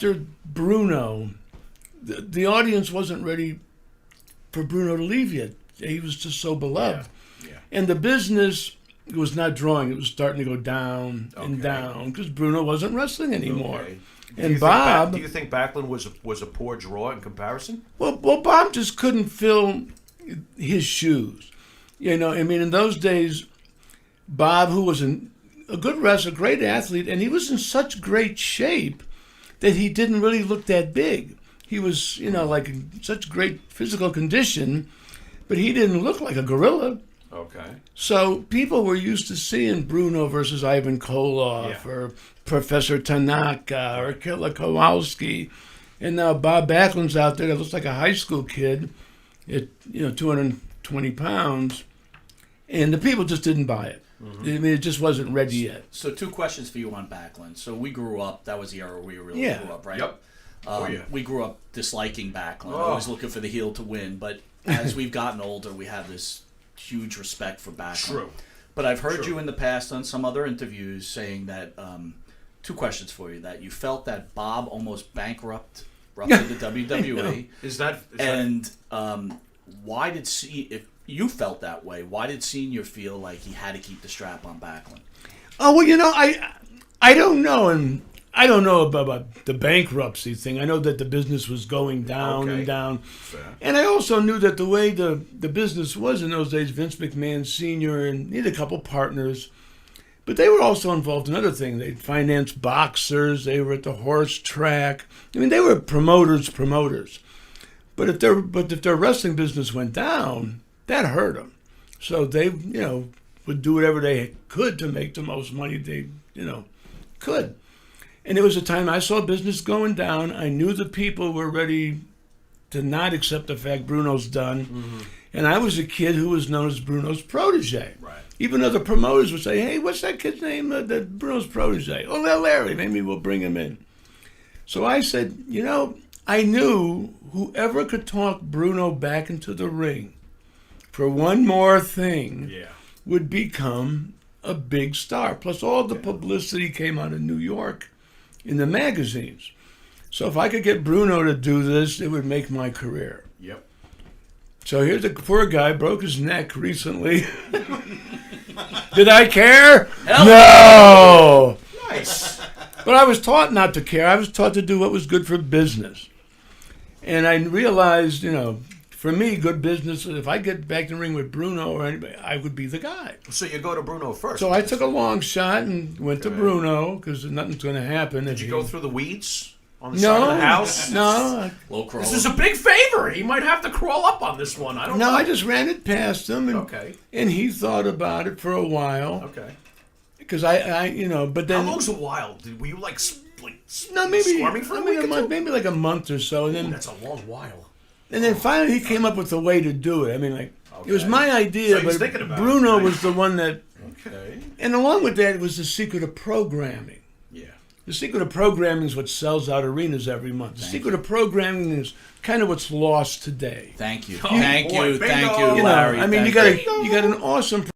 after Bruno, the audience wasn't ready for Bruno to leave yet. He was just so beloved. Yeah. And the business was not drawing. It was starting to go down and down because Bruno wasn't wrestling anymore. Okay. And Bob... do you think Backlund was a poor draw in comparison? Well, Bob just couldn't fill his shoes. You know, I mean, in those days, Bob, who was a good wrestler, great athlete, and he was in such great shape that he didn't really look that big. He was, you know, like in such great physical condition, but he didn't look like a gorilla. Okay. So people were used to seeing Bruno versus Ivan Koloff or Professor Tanaka or Killer Kowalski. And now Bob Backlund's out there that looks like a high school kid at, 220 pounds. And the people just didn't buy it. Mm-hmm. I mean, it just wasn't ready yet. So 2 questions for you on Backlund. So we grew up, that was the era we really grew up, right? Yep. We grew up disliking Backlund, always looking for the heel to win. But as we've gotten older, we have this huge respect for Backlund. True. But I've heard you in the past on some other interviews saying that, 2 questions for you, that you felt that Bob almost bankrupted the WWE. Is that Why did if you felt that way, why did Senior feel like he had to keep the strap on Backlund? Oh, well, I don't know, and I don't know about the bankruptcy thing. I know that the business was going down and down. Fair. And I also knew that the way the business was in those days, Vince McMahon Sr. and he had a couple partners, but they were also involved in other things. They financed boxers. They were at the horse track. I mean, they were promoters. But if their wrestling business went down, that hurt them. So they, would do whatever they could to make the most money they, could. And it was a time I saw business going down. I knew the people were ready to not accept the fact Bruno's done. Mm-hmm. And I was a kid who was known as Bruno's protege. Right. Even though the promoters would say, hey, what's that kid's name? Bruno's protege. Oh, they're Larry. Maybe we'll bring him in. So I said, I knew whoever could talk Bruno back into the ring for one more thing would become a big star. Plus all the publicity came out of New York in the magazines. So if I could get Bruno to do this, it would make my career. Yep. So here's a poor guy, broke his neck recently. Did I care? No! Nice. But I was taught not to care. I was taught to do what was good for business. And I realized, for me, good business, if I get back in the ring with Bruno or anybody, I would be the guy. So you go to Bruno first. So I took a long shot and went to Bruno because nothing's going to happen. Did you go through the weeds on the side of the house? No. Low crawl. This is a big favor. He might have to crawl up on this one. I don't know. No, I just ran it past him. And, and he thought about it for a while. Okay. Because but then... How long's a while? Were you maybe squirming for a month, maybe like a month or so. And then that's a long while. And then finally he came up with a way to do it. I mean, it was my idea, so but Bruno was the one that... Okay. And along with that, it was the secret of programming. Yeah. The secret of programming is what sells out arenas every month. The secret of programming is kind of what's lost today. Thank you. Thank you, Larry. I mean, you got an awesome...